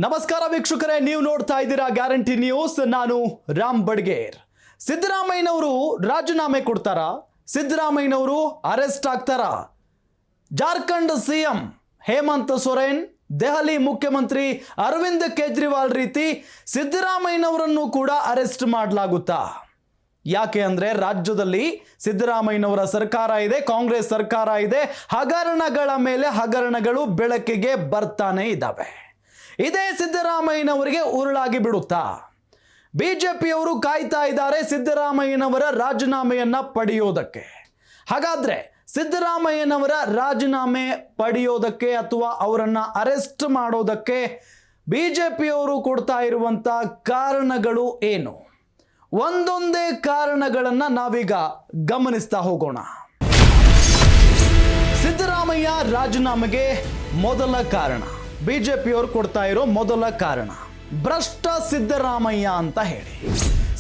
ನಮಸ್ಕಾರ ವೀಕ್ಷಕರೇ, ನೀವು ನೋಡ್ತಾ ಇದ್ದೀರಾ ಗ್ಯಾರಂಟಿ ನ್ಯೂಸ್. ನಾನು ರಾಮ್ ಬಡ್ಗೇರ್. ಸಿದ್ದರಾಮಯ್ಯನವರು ರಾಜೀನಾಮೆ ಕೊಡ್ತಾರಾ? ಸಿದ್ದರಾಮಯ್ಯನವರು ಅರೆಸ್ಟ್ ಆಗ್ತಾರಾ? ಜಾರ್ಖಂಡ್ ಸಿಎಂ ಹೇಮಂತ್ ಸೊರೇನ್, ದೆಹಲಿ ಮುಖ್ಯಮಂತ್ರಿ ಅರವಿಂದ್ ಕೇಜ್ರಿವಾಲ್ ರೀತಿ ಸಿದ್ದರಾಮಯ್ಯನವರನ್ನು ಕೂಡ ಅರೆಸ್ಟ್ ಮಾಡಲಾಗುತ್ತಾ? ಯಾಕೆ ಅಂದರೆ ರಾಜ್ಯದಲ್ಲಿ ಸಿದ್ದರಾಮಯ್ಯನವರ ಸರ್ಕಾರ ಇದೆ, ಕಾಂಗ್ರೆಸ್ ಸರ್ಕಾರ ಇದೆ. ಹಗರಣಗಳ ಮೇಲೆ ಹಗರಣಗಳು ಬೆಳಕಿಗೆ ಬರ್ತಾನೆ ಇದ್ದಾವೆ. ಇದೇ ಸಿದ್ದರಾಮಯ್ಯನವರಿಗೆ ಉರುಳಾಗಿ ಬಿಡುತ್ತಾ? ಬಿಜೆಪಿಯವರು ಕಾಯ್ತಾ ಇದ್ದಾರೆ ಸಿದ್ದರಾಮಯ್ಯನವರ ರಾಜೀನಾಮೆಯನ್ನ ಪಡೆಯೋದಕ್ಕೆ. ಹಾಗಾದ್ರೆ ಸಿದ್ದರಾಮಯ್ಯನವರ ರಾಜೀನಾಮೆ ಪಡೆಯೋದಕ್ಕೆ ಅಥವಾ ಅವರನ್ನ ಅರೆಸ್ಟ್ ಮಾಡೋದಕ್ಕೆ ಬಿಜೆಪಿಯವರು ಕೊಡ್ತಾ ಇರುವಂತ ಕಾರಣಗಳು ಏನು? ಒಂದೊಂದೇ ಕಾರಣಗಳನ್ನ ನಾವೀಗ ಗಮನಿಸ್ತಾ ಹೋಗೋಣ. ಸಿದ್ದರಾಮಯ್ಯ ರಾಜೀನಾಮೆಗೆ ಮೊದಲ ಕಾರಣ, ಬಿಜೆಪಿಯವರು ಕೊಡ್ತಾ ಇರೋ ಮೊದಲ ಕಾರಣ ಭ್ರಷ್ಟ ಸಿದ್ದರಾಮಯ್ಯ ಅಂತ ಹೇಳಿ.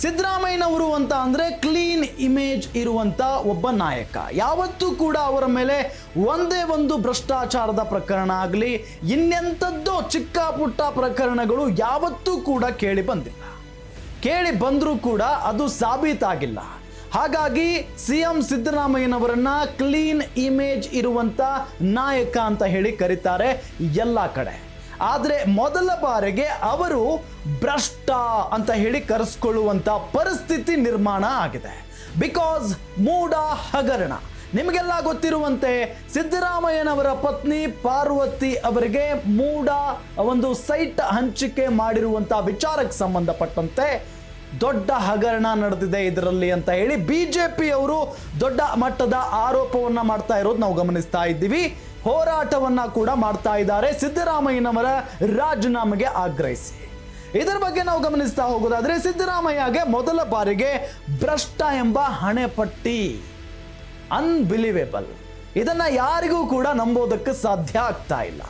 ಸಿದ್ದರಾಮಯ್ಯನವರು ಅಂತ ಅಂದ್ರೆ ಕ್ಲೀನ್ ಇಮೇಜ್ ಇರುವಂತ ಒಬ್ಬ ನಾಯಕ. ಯಾವತ್ತೂ ಕೂಡ ಅವರ ಮೇಲೆ ಒಂದೇ ಒಂದು ಭ್ರಷ್ಟಾಚಾರದ ಪ್ರಕರಣ ಆಗಲಿ, ಇನ್ನೆಂಥದ್ದೋ ಚಿಕ್ಕ ಪುಟ್ಟ ಪ್ರಕರಣಗಳು ಯಾವತ್ತೂ ಕೂಡ ಕೇಳಿ ಬಂದಿಲ್ಲ. ಕೇಳಿ ಬಂದರೂ ಕೂಡ ಅದು ಸಾಬೀತಾಗಿಲ್ಲ. ಹಾಗಾಗಿ ಸಿಎಂ ಸಿದ್ದರಾಮಯ್ಯನವರನ್ನ ಕ್ಲೀನ್ ಇಮೇಜ್ ಇರುವಂತ ನಾಯಕ ಅಂತ ಹೇಳಿ ಕರೀತಾರೆ ಎಲ್ಲ ಕಡೆ. ಆದರೆ ಮೊದಲ ಬಾರಿಗೆ ಅವರು ಭ್ರಷ್ಟ ಅಂತ ಹೇಳಿ ಕರೆಸ್ಕೊಳ್ಳುವಂತ ಪರಿಸ್ಥಿತಿ ನಿರ್ಮಾಣ ಆಗಿದೆ. ಬಿಕಾಸ್ ಮೂಡ ಹಗರಣ. ನಿಮಗೆಲ್ಲ ಗೊತ್ತಿರುವಂತೆ ಸಿದ್ದರಾಮಯ್ಯನವರ ಪತ್ನಿ ಪಾರ್ವತಿ ಅವರಿಗೆ ಮೂಡ ಒಂದು ಸೈಟ್ ಹಂಚಿಕೆ ಮಾಡಿರುವಂತ ವಿಚಾರಕ್ಕೆ ಸಂಬಂಧಪಟ್ಟಂತೆ ದೊಡ್ಡ ಹಗರಣ ನಡೆದಿದೆ ಇದರಲ್ಲಿ ಅಂತ ಹೇಳಿ ಬಿಜೆಪಿಯವರು ದೊಡ್ಡ ಮಟ್ಟದ ಆರೋಪವನ್ನ ಮಾಡ್ತಾ ಇರೋದು ನಾವು ಗಮನಿಸ್ತಾ ಇದ್ದೀವಿ. ಹೋರಾಟವನ್ನ ಕೂಡ ಮಾಡ್ತಾ ಇದ್ದಾರೆ ಸಿದ್ದರಾಮಯ್ಯನವರ ರಾಜೀನಾಮೆಗೆ ಆಗ್ರಹಿಸಿ. ಇದರ ಬಗ್ಗೆ ನಾವು ಗಮನಿಸ್ತಾ ಹೋಗೋದಾದ್ರೆ ಸಿದ್ದರಾಮಯ್ಯಗೆ ಮೊದಲ ಬಾರಿಗೆ ಭ್ರಷ್ಟ ಎಂಬ ಹಣೆಪಟ್ಟಿ. ಅನ್ಬಿಲಿವೇಬಲ್. ಇದನ್ನ ಯಾರಿಗೂ ಕೂಡ ನಂಬೋದಕ್ಕೆ ಸಾಧ್ಯ ಆಗ್ತಾ ಇಲ್ಲ.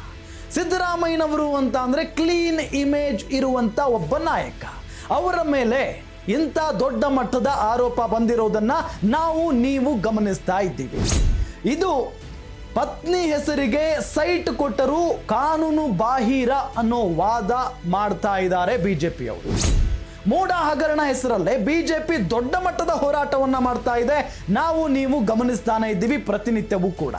ಸಿದ್ದರಾಮಯ್ಯನವರು ಅಂತ ಅಂದ್ರೆ ಕ್ಲೀನ್ ಇಮೇಜ್ ಇರುವಂತ ಒಬ್ಬ ನಾಯಕ. ಅವರ ಮೇಲೆ ಇಂಥ ದೊಡ್ಡ ಮಟ್ಟದ ಆರೋಪ ಬಂದಿರೋದನ್ನ ನಾವು ನೀವು ಗಮನಿಸ್ತಾ ಇದ್ದೀವಿ. ಇದು ಪತ್ನಿ ಹೆಸರಿಗೆ ಸೈಟ್ ಕೊಟ್ಟರೂ ಕಾನೂನು ಬಾಹಿರ ಅನ್ನೋ ವಾದ ಮಾಡ್ತಾ ಇದ್ದಾರೆ ಬಿಜೆಪಿಯವರು. ಮೂಡ ಹಗರಣ ಹೆಸರಲ್ಲೇ ಬಿಜೆಪಿ ದೊಡ್ಡ ಮಟ್ಟದ ಹೋರಾಟವನ್ನ ಮಾಡ್ತಾ ಇದೆ. ನಾವು ನೀವು ಗಮನಿಸ್ತಾನೆ ಇದ್ದೀವಿ ಪ್ರತಿನಿತ್ಯವೂ ಕೂಡ.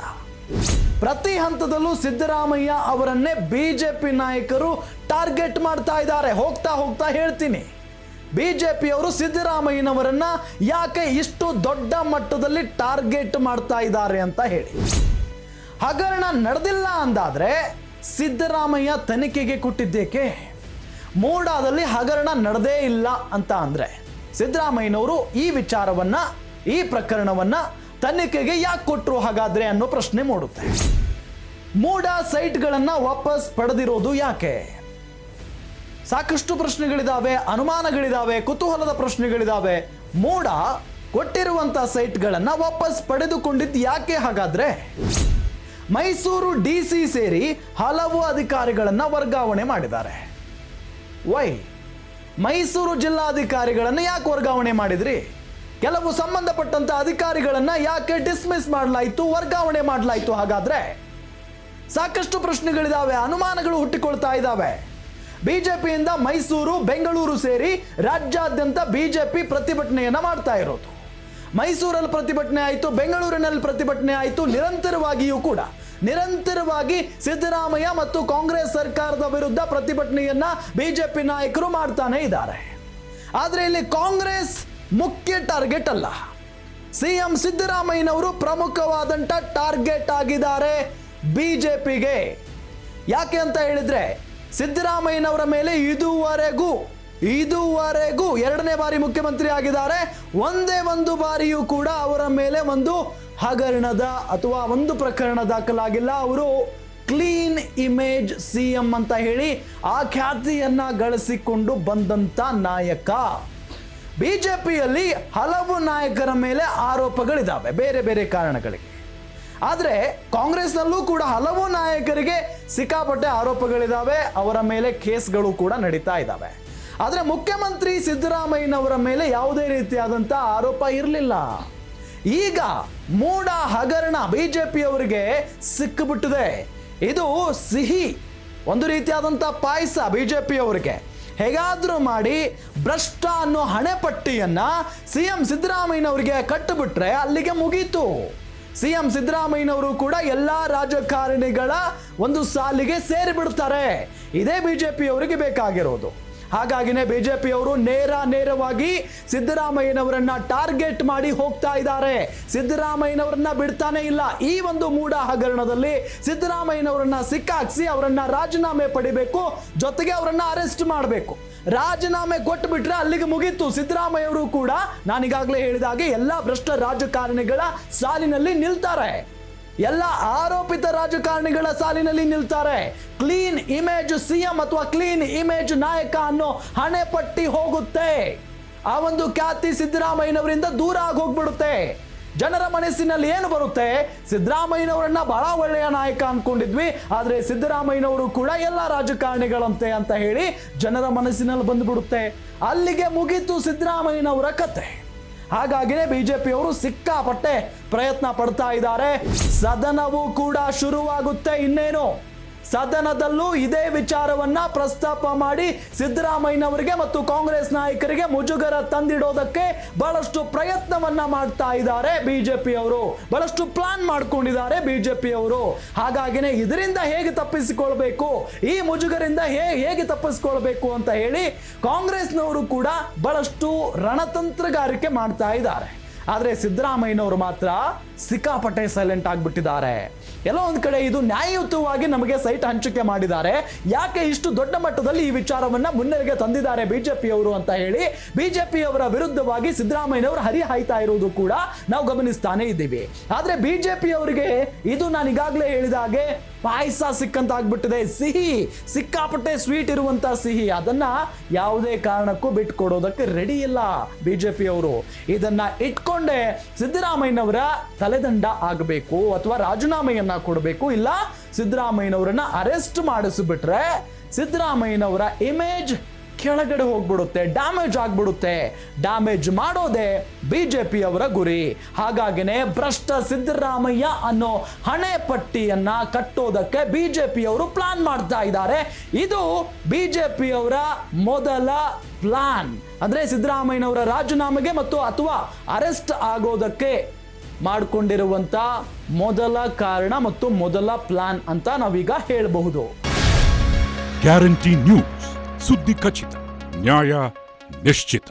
ಪ್ರತಿ ಹಂತದಲ್ಲೂ ಸಿದ್ದರಾಮಯ್ಯ ಅವರನ್ನೇ ಬಿಜೆಪಿ ನಾಯಕರು ಟಾರ್ಗೆಟ್ ಮಾಡ್ತಾ ಇದ್ದಾರೆ. ಹೋಗ್ತಾ ಹೋಗ್ತಾ ಹೇಳ್ತೀನಿ, ಬಿಜೆಪಿಯವರು ಸಿದ್ದರಾಮಯ್ಯನವರನ್ನ ಯಾಕೆ ಇಷ್ಟು ದೊಡ್ಡ ಮಟ್ಟದಲ್ಲಿ ಟಾರ್ಗೆಟ್ ಮಾಡ್ತಾ ಇದ್ದಾರೆ ಅಂತ ಹೇಳಿ. ಹಗರಣ ನಡೆದಿಲ್ಲ ಅಂದಾದ್ರೆ ಸಿದ್ದರಾಮಯ್ಯ ತನಿಖೆಗೆ ಕೊಟ್ಟಿದ್ದೇಕೆ? ಮೂಡಾದಲ್ಲಿ ಹಗರಣ ನಡೆದೇ ಇಲ್ಲ ಅಂತ ಅಂದ್ರೆ ಸಿದ್ದರಾಮಯ್ಯನವರು ಈ ವಿಚಾರವನ್ನ, ಈ ಪ್ರಕರಣವನ್ನ ತನಿಖೆಗೆ ಯಾಕೆ ಕೊಟ್ಟರು ಹಾಗಾದ್ರೆ ಅನ್ನೋ ಪ್ರಶ್ನೆ ಮೂಡುತ್ತೆ. ಮೂಡ ಸೈಟ್ಗಳನ್ನ ವಾಪಸ್ ಪಡೆದಿರೋದು ಯಾಕೆ? ಸಾಕಷ್ಟು ಪ್ರಶ್ನೆಗಳಿದಾವೆ, ಅನುಮಾನಗಳಿದಾವೆ, ಕುತೂಹಲದ ಪ್ರಶ್ನೆಗಳಿದಾವೆ. ಮೂಡ ಕೊಟ್ಟಿರುವಂತ ಸೈಟ್ಗಳನ್ನ ವಾಪಸ್ ಪಡೆದುಕೊಂಡಿದ್ದು ಯಾಕೆ ಹಾಗಾದ್ರೆ? ಮೈಸೂರು ಡಿಸಿ ಸೇರಿ ಹಲವು ಅಧಿಕಾರಿಗಳನ್ನ ವರ್ಗಾವಣೆ ಮಾಡಿದ್ದಾರೆ. ವೈ? ಮೈಸೂರು ಜಿಲ್ಲಾಧಿಕಾರಿಗಳನ್ನ ಯಾಕೆ ವರ್ಗಾವಣೆ ಮಾಡಿದ್ರಿ? ಕೆಲವು ಸಂಬಂಧಪಟ್ಟಂತ ಅಧಿಕಾರಿಗಳನ್ನ ಯಾಕೆ ಡಿಸ್ಮಿಸ್ ಮಾಡಲಾಯಿತು, ವರ್ಗಾವಣೆ ಮಾಡಲಾಯಿತು ಹಾಗಾದ್ರೆ? ಸಾಕಷ್ಟು ಪ್ರಶ್ನೆಗಳಿದಾವೆ, ಅನುಮಾನಗಳು ಹುಟ್ಟಿಕೊಳ್ತಾ ಇದ್ದಾವೆ. ಬಿಜೆಪಿಯಿಂದ ಮೈಸೂರು, ಬೆಂಗಳೂರು ಸೇರಿ ರಾಜ್ಯಾದ್ಯಂತ ಬಿಜೆಪಿ ಪ್ರತಿಭಟನೆಯನ್ನ ಮಾಡ್ತಾ ಇರೋದು. ಮೈಸೂರಲ್ಲಿ ಪ್ರತಿಭಟನೆ ಆಯಿತು, ಬೆಂಗಳೂರಿನಲ್ಲಿ ಪ್ರತಿಭಟನೆ ಆಯಿತು. ನಿರಂತರವಾಗಿ ಸಿದ್ದರಾಮಯ್ಯ ಮತ್ತು ಕಾಂಗ್ರೆಸ್ ಸರ್ಕಾರದ ವಿರುದ್ಧ ಪ್ರತಿಭಟನೆಯನ್ನ ಬಿಜೆಪಿ ನಾಯಕರು ಮಾಡ್ತಾನೆ ಇದ್ದಾರೆ. ಆದ್ರೆ ಇಲ್ಲಿ ಕಾಂಗ್ರೆಸ್ ಮುಖ್ಯ ಟಾರ್ಗೆಟ್ ಅಲ್ಲ. ಸಿಎಂ ಸಿದ್ದರಾಮಯ್ಯನವರು ಪ್ರಮುಖವಾದಂತ ಟಾರ್ಗೆಟ್ ಆಗಿದ್ದಾರೆ ಬಿಜೆಪಿಗೆ. ಯಾಕೆ ಅಂತ ಹೇಳಿದ್ರೆ ಸಿದ್ದರಾಮಯ್ಯನವರ ಮೇಲೆ ಇದುವರೆಗೂ ಎರಡನೇ ಬಾರಿ ಮುಖ್ಯಮಂತ್ರಿ ಆಗಿದ್ದಾರೆ. ಒಂದೇ ಒಂದು ಬಾರಿಯೂ ಕೂಡ ಅವರ ಮೇಲೆ ಒಂದು ಹಗರಣದ ಅಥವಾ ಒಂದು ಪ್ರಕರಣ ದಾಖಲಾಗಿಲ್ಲ. ಅವರು ಕ್ಲೀನ್ ಇಮೇಜ್ ಸಿಎಂ ಅಂತ ಹೇಳಿ ಆ ಖ್ಯಾತಿಯನ್ನ ಗಳಿಸಿಕೊಂಡು ಬಂದಂತ ನಾಯಕ. ಬಿಜೆಪಿಯಲ್ಲಿ ಹಲವು ನಾಯಕರ ಮೇಲೆ ಆರೋಪಗಳಿದ್ದಾವೆ ಬೇರೆ ಬೇರೆ ಕಾರಣಗಳಿಗೆ. ಆದರೆ ಕಾಂಗ್ರೆಸ್ನಲ್ಲೂ ಕೂಡ ಹಲವು ನಾಯಕರಿಗೆ ಸಿಕ್ಕಾಪಟ್ಟೆ ಆರೋಪಗಳಿದ್ದಾವೆ, ಅವರ ಮೇಲೆ ಕೇಸ್ಗಳು ಕೂಡ ನಡೀತಾ ಇದ್ದಾವೆ. ಆದರೆ ಮುಖ್ಯಮಂತ್ರಿ ಸಿದ್ದರಾಮಯ್ಯನವರ ಮೇಲೆ ಯಾವುದೇ ರೀತಿಯಾದಂಥ ಆರೋಪ ಇರಲಿಲ್ಲ. ಈಗ ಮೂಡ ಹಗರಣ ಬಿಜೆಪಿಯವರಿಗೆ ಸಿಕ್ಕಿಬಿಟ್ಟಿದೆ. ಇದು ಸಿಹಿ ಒಂದು ರೀತಿಯಾದಂಥ ಪಾಯಸ ಬಿಜೆಪಿಯವರಿಗೆ. ಹೇಗಾದ್ರೂ ಮಾಡಿ ಭ್ರಷ್ಟ ಅನ್ನೋ ಹಣೆಪಟ್ಟಿಯನ್ನ ಸಿಎಂ ಸಿದ್ದರಾಮಯ್ಯನವರಿಗೆ ಕಟ್ಟಿಬಿಟ್ರೆ ಅಲ್ಲಿಗೆ ಮುಗೀತು. ಸಿಎಂ ಸಿದ್ದರಾಮಯ್ಯನವರು ಕೂಡ ಎಲ್ಲಾ ರಾಜಕಾರಣಿಗಳ ಒಂದು ಸಾಲಿಗೆ ಸೇರಿಬಿಡ್ತಾರೆ. ಇದೇ ಬಿಜೆಪಿಯವರಿಗೆ ಬೇಕಾಗಿರೋದು. ಹಾಗಾಗಿನೇ ಬಿಜೆಪಿಯವರು ನೇರವಾಗಿ ಸಿದ್ದರಾಮಯ್ಯನವರನ್ನ ಟಾರ್ಗೆಟ್ ಮಾಡಿ ಹೋಗ್ತಾ ಇದ್ದಾರೆ. ಸಿದ್ದರಾಮಯ್ಯನವರನ್ನ ಬಿಡ್ತಾನೆ ಇಲ್ಲ. ಈ ಒಂದು ಮೂಢ ಹಗರಣದಲ್ಲಿ ಸಿದ್ದರಾಮಯ್ಯನವರನ್ನ ಸಿಕ್ಕಾಕ್ಸಿ ಅವರನ್ನ ರಾಜೀನಾಮೆ ಪಡಿಬೇಕು, ಜೊತೆಗೆ ಅವರನ್ನ ಅರೆಸ್ಟ್ ಮಾಡಬೇಕು. ರಾಜೀನಾಮೆ ಕೊಟ್ಟು ಬಿಟ್ರೆ ಅಲ್ಲಿಗೆ ಮುಗೀತು. ಸಿದ್ದರಾಮಯ್ಯವರು ಕೂಡ ನಾನೀಗಾಗಲೇ ಹೇಳಿದಾಗೆ ಎಲ್ಲ ಭ್ರಷ್ಟ ರಾಜಕಾರಣಿಗಳ ಸಾಲಿನಲ್ಲಿ ನಿಲ್ತಾರೆ. ಎಲ್ಲ ಆರೋಪಿತ ರಾಜಕಾರಣಿಗಳ ಸಾಲಿನಲ್ಲಿ ನಿಲ್ತಾರೆ. ಕ್ಲೀನ್ ಇಮೇಜ್ ಸಿಎಂ ಅಥವಾ ಕ್ಲೀನ್ ಇಮೇಜ್ ನಾಯಕ ಅನ್ನೋ ಹಣೆಪಟ್ಟಿ ಹೋಗುತ್ತೆ. ಆ ಒಂದು ಖ್ಯಾತಿ ಸಿದ್ದರಾಮಯ್ಯನವರಿಂದ ದೂರ ಆಗಿ ಹೋಗ್ಬಿಡುತ್ತೆ. ಜನರ ಮನಸ್ಸಿನಲ್ಲಿ ಏನು ಬರುತ್ತೆ, ಸಿದ್ದರಾಮಯ್ಯನವರನ್ನ ಬಹಳ ಒಳ್ಳೆಯ ನಾಯಕ ಅನ್ಕೊಂಡಿದ್ವಿ, ಆದ್ರೆ ಸಿದ್ದರಾಮಯ್ಯನವರು ಕೂಡ ಎಲ್ಲ ರಾಜಕಾರಣಿಗಳಂತೆ ಅಂತ ಹೇಳಿ ಜನರ ಮನಸ್ಸಿನಲ್ಲಿ ಬಂದ್ಬಿಡುತ್ತೆ. ಅಲ್ಲಿಗೆ ಮುಗೀತು ಸಿದ್ದರಾಮಯ್ಯನವರ ಕತೆ. ಹಾಗಾಗಿನೇ ಬಿಜೆಪಿಯವರು ಸಿಕ್ಕಾಪಟ್ಟೆ ಪ್ರಯತ್ನ ಪಡ್ತಾ ಇದ್ದಾರೆ. ಸದನವೂ ಕೂಡ ಶುರುವಾಗುತ್ತೆ ಇನ್ನೇನು. ಸದನದಲ್ಲೂ ಇದೇ ವಿಚಾರವನ್ನ ಪ್ರಸ್ತಾಪ ಮಾಡಿ ಸಿದ್ದರಾಮಯ್ಯನವರಿಗೆ ಮತ್ತು ಕಾಂಗ್ರೆಸ್ ನಾಯಕರಿಗೆ ಮುಜುಗರ ತಂದಿಡೋದಕ್ಕೆ ಬಹಳಷ್ಟು ಪ್ರಯತ್ನವನ್ನ ಮಾಡ್ತಾ ಇದ್ದಾರೆ ಬಿಜೆಪಿಯವರು. ಬಹಳಷ್ಟು ಪ್ಲಾನ್ ಮಾಡ್ಕೊಂಡಿದ್ದಾರೆ ಬಿಜೆಪಿಯವರು. ಹಾಗಾಗಿನೇ ಇದರಿಂದ ಹೇಗೆ ತಪ್ಪಿಸಿಕೊಳ್ಬೇಕು, ಈ ಮುಜುಗರಿಂದ ಹೇಗೆ ತಪ್ಪಿಸಿಕೊಳ್ಬೇಕು ಅಂತ ಹೇಳಿ ಕಾಂಗ್ರೆಸ್ನವರು ಕೂಡ ಬಹಳಷ್ಟು ರಣತಂತ್ರಗಾರಿಕೆ ಮಾಡ್ತಾ ಇದ್ದಾರೆ. ಆದ್ರೆ ಸಿದ್ದರಾಮಯ್ಯನವರು ಮಾತ್ರ ಸಿಕ್ಕಾಪಟ್ಟೆ ಸೈಲೆಂಟ್ ಆಗಿಬಿಟ್ಟಿದ್ದಾರೆ. ಎಲ್ಲೋ ಒಂದು ಕಡೆ ಇದು ನ್ಯಾಯಯುತವಾಗಿ ನಮಗೆ ಸೈಟ್ ಹಂಚಿಕೆ ಮಾಡಿದ್ದಾರೆ, ಯಾಕೆ ಇಷ್ಟು ದೊಡ್ಡ ಮಟ್ಟದಲ್ಲಿ ಈ ವಿಚಾರವನ್ನ ಮುನ್ನೆಲೆಗೆ ತಂದಿದ್ದಾರೆ ಬಿಜೆಪಿಯವರು ಅಂತ ಹೇಳಿ ಬಿಜೆಪಿಯವರ ವಿರುದ್ಧವಾಗಿ ಸಿದ್ದರಾಮಯ್ಯನವರು ಹರಿಹಾಯ್ತಾ ಇರುವುದು ಕೂಡ ನಾವು ಗಮನಿಸ್ತಾನೆ ಇದ್ದೀವಿ. ಆದ್ರೆ ಬಿಜೆಪಿಯವರಿಗೆ ಇದು ನಾನು ಈಗಾಗಲೇ ಹೇಳಿದ ಹಾಗೆ ಪಾಯಸ ಸಿಕ್ಕಂತ ಆಗ್ಬಿಟ್ಟಿದೆ. ಸಿಹಿ, ಸಿಕ್ಕಾಪಟ್ಟೆ ಸ್ವೀಟ್ ಇರುವಂತ ಸಿಹಿ, ಅದನ್ನ ಯಾವುದೇ ಕಾರಣಕ್ಕೂ ಬಿಟ್ಕೊಡೋದಕ್ಕೆ ರೆಡಿ ಇಲ್ಲ ಬಿಜೆಪಿಯವರು. ಇದನ್ನ ಇಟ್ಕೊಂಡೇ ಸಿದ್ದರಾಮಯ್ಯನವರ ತಲೆದಂಡ ಆಗಬೇಕು ಅಥವಾ ರಾಜೀನಾಮೆಯನ್ನ ಕೊಡಬೇಕು, ಇಲ್ಲ ಸಿದ್ದರಾಮಯ್ಯನವರನ್ನ ಅರೆಸ್ಟ್ ಮಾಡಿಸಿಬಿಟ್ರೆ ಸಿದ್ದರಾಮಯ್ಯನವರ ಇಮೇಜ್ ಕೆಳಗಡೆ ಹೋಗ್ಬಿಡುತ್ತೆ, ಡ್ಯಾಮೇಜ್ ಆಗ್ಬಿಡುತ್ತೆ. ಡ್ಯಾಮೇಜ್ ಮಾಡೋದೇ ಬಿಜೆಪಿಯವರ ಗುರಿ. ಹಾಗಾಗಿನೇ ಭ್ರಷ್ಟ ಸಿದ್ದರಾಮಯ್ಯ ಅನ್ನೋ ಹಣೆ ಪಟ್ಟಿಯನ್ನ ಕಟ್ಟೋದಕ್ಕೆ ಬಿಜೆಪಿಯವರು ಪ್ಲಾನ್ ಮಾಡ್ತಾ ಇದ್ದಾರೆ. ಇದು ಬಿಜೆಪಿಯವರ ಮೊದಲ ಪ್ಲಾನ್. ಅಂದ್ರೆ ಸಿದ್ದರಾಮಯ್ಯನವರ ರಾಜೀನಾಮೆಗೆ ಮತ್ತು ಅಥವಾ ಅರೆಸ್ಟ್ ಆಗೋದಕ್ಕೆ ಮಾಡಿಕೊಂಡಿರುವಂತ ಮೊದಲ ಕಾರಣ ಮತ್ತು ಮೊದಲ ಪ್ಲಾನ್ ಅಂತ ನಾವೀಗ ಹೇಳಬಹುದು. ಗ್ಯಾರಂಟಿ ನ್ಯೂಸ್, ಸುದ್ದಿ ಖಚಿತ, ನ್ಯಾಯ ನಿಶ್ಚಿತ.